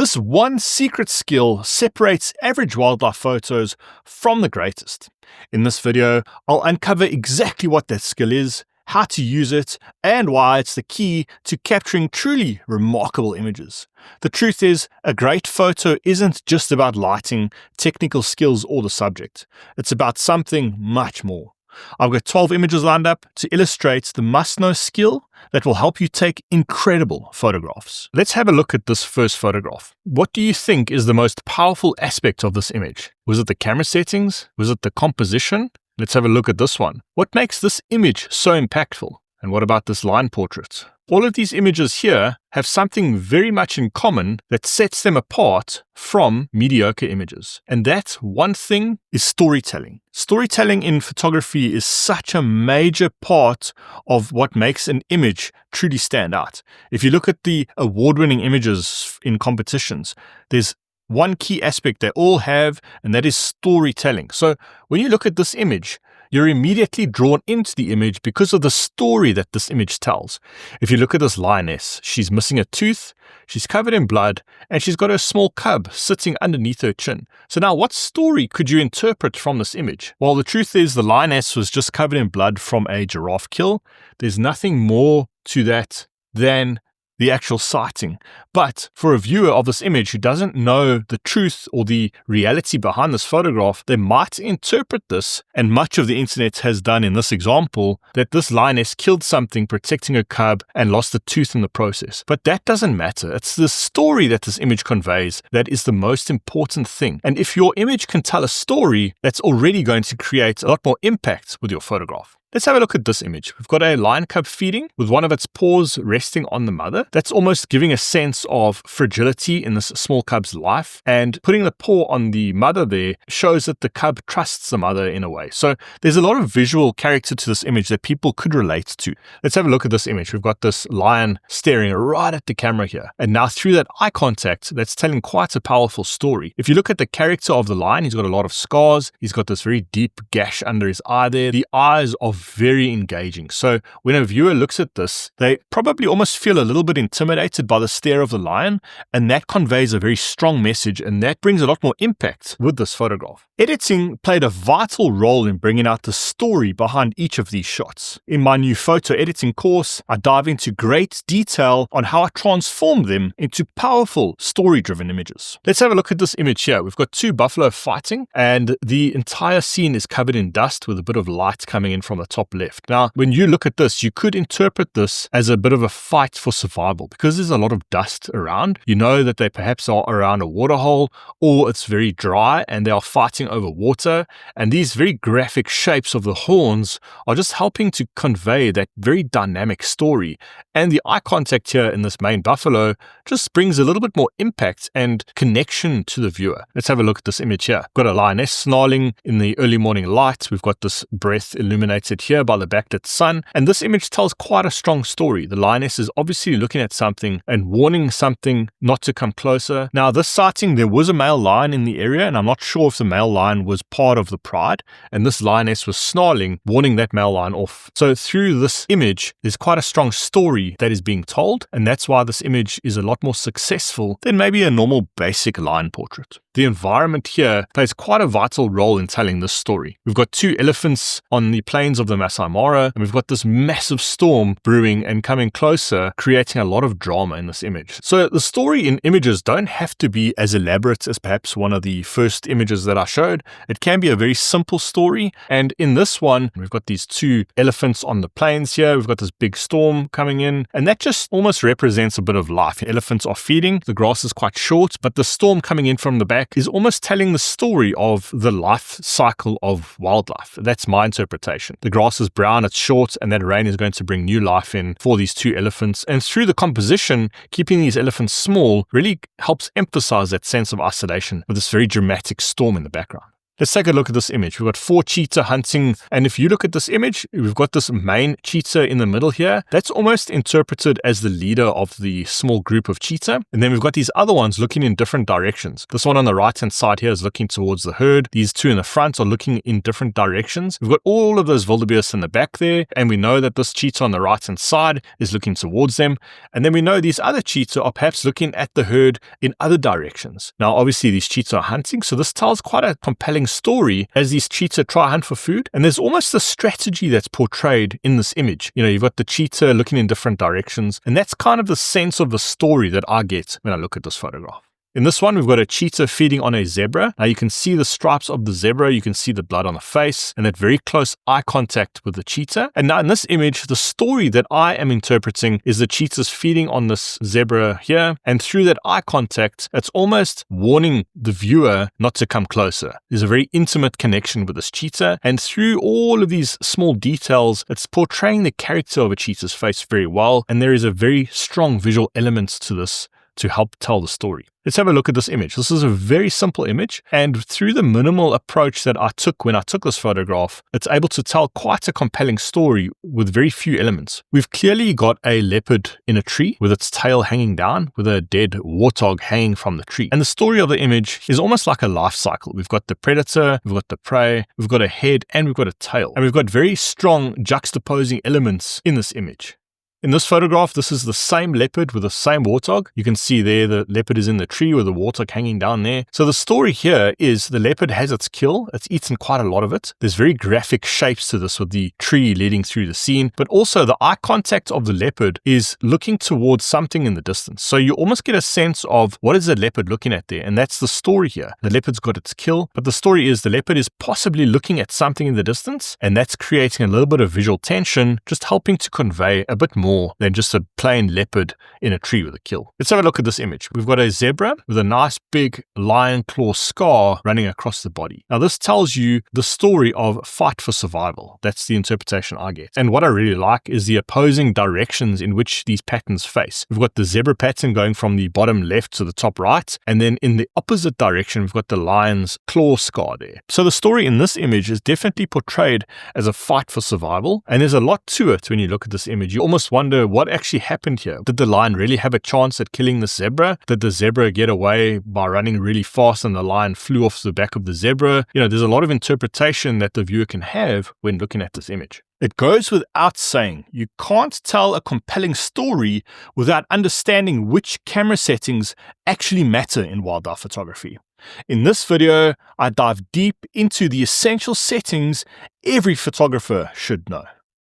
This one secret skill separates average wildlife photos from the greatest. In this video, I'll uncover exactly what that skill is, how to use it, and why it's the key to capturing truly remarkable images. The truth is, a great photo isn't just about lighting, technical skills, or the subject. It's about something much more. I've got 12 images lined up to illustrate the must-know skill that will help you take incredible photographs. Let's have a look at this first photograph. What do you think is the most powerful aspect of this image? Was it the camera settings? Was it the composition? Let's have a look at this one. What makes this image so impactful? And what about this line portrait? All of these images here have something very much in common that sets them apart from mediocre images. And that one thing is storytelling. Storytelling in photography is such a major part of what makes an image truly stand out. If you look at the award-winning images in competitions, there's one key aspect they all have, and that is storytelling. So when you look at this image, you're immediately drawn into the image because of the story that this image tells. If you look at this lioness, she's missing a tooth, she's covered in blood, and she's got a small cub sitting underneath her chin. So now what story could you interpret from this image? Well, the truth is the lioness was just covered in blood from a giraffe kill. There's nothing more to that than the actual sighting. But for a viewer of this image who doesn't know the truth or the reality behind this photograph, they might interpret this, and much of the internet has done in this example, that this lioness killed something protecting her cub and lost a tooth in the process. But that doesn't matter. It's the story that this image conveys that is the most important thing. And if your image can tell a story, that's already going to create a lot more impact with your photograph. Let's have a look at this image. We've got a lion cub feeding with one of its paws resting on the mother. That's almost giving a sense of fragility in this small cub's life. And putting the paw on the mother there shows that the cub trusts the mother in a way. So there's a lot of visual character to this image that people could relate to. Let's have a look at this image. We've got this lion staring right at the camera here. And now through that eye contact, that's telling quite a powerful story. If you look at the character of the lion, he's got a lot of scars. He's got this very deep gash under his eye there. The eyes are very engaging. So when a viewer looks at this, they probably almost feel a little bit intimidated by the stare of the lion, and that conveys a very strong message, and that brings a lot more impact with this photograph. Editing played a vital role in bringing out the story behind each of these shots. In my new photo editing course, I dive into great detail on how I transform them into powerful story-driven images. Let's have a look at this image here. We've got two buffalo fighting, and the entire scene is covered in dust with a bit of light coming in from the top left. Now, when you look at this, you could interpret this as a bit of a fight for survival because there's a lot of dust around. You know that they perhaps are around a waterhole, or it's very dry and they are fighting over water. And these very graphic shapes of the horns are just helping to convey that very dynamic story. And the eye contact here in this main buffalo just brings a little bit more impact and connection to the viewer. Let's have a look at this image here. We've got a lioness snarling in the early morning light. We've got this breath illuminated here by the backlit sun, and this image tells quite a strong story. The lioness is obviously looking at something and warning something not to come closer. Now, this sighting, there was a male lion in the area, and I'm not sure if the male lion was part of the pride, and this lioness was snarling, warning that male lion off. So through this image, there's quite a strong story that is being told, and that's why this image is a lot more successful than maybe a normal basic lion portrait. The environment here plays quite a vital role in telling this story. We've got two elephants on the plains of the Masai Mara, and we've got this massive storm brewing and coming closer, creating a lot of drama in this image. So the story in images don't have to be as elaborate as perhaps one of the first images that I showed. It can be a very simple story, and in this one, we've got these two elephants on the plains here. We've got this big storm coming in, and that just almost represents a bit of life. The elephants are feeding, the grass is quite short, but the storm coming in from the back is almost telling the story of the life cycle of wildlife. That's my interpretation. The grass is brown, it's short, and that rain is going to bring new life in for these two elephants. And through the composition, keeping these elephants small really helps emphasize that sense of isolation with this very dramatic storm in the background. Let's take a look at this image. We've got 4 cheetah hunting, and if you look at this image, we've got this main cheetah in the middle here. That's almost interpreted as the leader of the small group of cheetah. And then we've got these other ones looking in different directions. This one on the right-hand side here is looking towards the herd. These 2 in the front are looking in different directions. We've got all of those wildebeest in the back there, and we know that this cheetah on the right-hand side is looking towards them. And then we know these other cheetah are perhaps looking at the herd in other directions. Now, obviously, these cheetah are hunting, so this tells quite a compelling story as these cheetah try hunt for food. And there's almost a strategy that's portrayed in this image. You've got the cheetah looking in different directions, and that's kind of the sense of the story that I get when I look at this photograph. In this one, we've got a cheetah feeding on a zebra. Now you can see the stripes of the zebra, you can see the blood on the face, and that very close eye contact with the cheetah. And now in this image, the story that I am interpreting is the cheetah's feeding on this zebra here, and through that eye contact, it's almost warning the viewer not to come closer. There's a very intimate connection with this cheetah, and through all of these small details, it's portraying the character of a cheetah's face very well, and there is a very strong visual element to this to help tell the story. Let's have a look at this image. This is a very simple image, and through the minimal approach that I took when I took this photograph, it's able to tell quite a compelling story with very few elements. We've clearly got a leopard in a tree with its tail hanging down, with a dead warthog hanging from the tree. And the story of the image is almost like a life cycle. We've got the predator, we've got the prey, we've got a head, and we've got a tail. And we've got very strong juxtaposing elements in this image. In this photograph, this is the same leopard with the same warthog. You can see there the leopard is in the tree with the warthog hanging down there. So the story here is the leopard has its kill. It's eaten quite a lot of it. There's very graphic shapes to this with the tree leading through the scene, but also the eye contact of the leopard is looking towards something in the distance. So you almost get a sense of what is the leopard looking at there, and that's the story here. The leopard's got its kill, but the story is the leopard is possibly looking at something in the distance, and that's creating a little bit of visual tension, just helping to convey a bit more than just a plain leopard in a tree with a kill. Let's have a look at this image. We've got a zebra with a nice big lion claw scar running across the body. Now this tells you the story of fight for survival. That's the interpretation I get. And what I really like is the opposing directions in which these patterns face. We've got the zebra pattern going from the bottom left to the top right, and then in the opposite direction we've got the lion's claw scar there. So the story in this image is definitely portrayed as a fight for survival, and there's a lot to it when you look at this image. You almost wonder what actually happened here. Did the lion really have a chance at killing the zebra? Did the zebra get away by running really fast and the lion flew off the back of the zebra? There's a lot of interpretation that the viewer can have when looking at this image. It goes without saying, you can't tell a compelling story without understanding which camera settings actually matter in wildlife photography. In this video, I dive deep into the essential settings every photographer should know.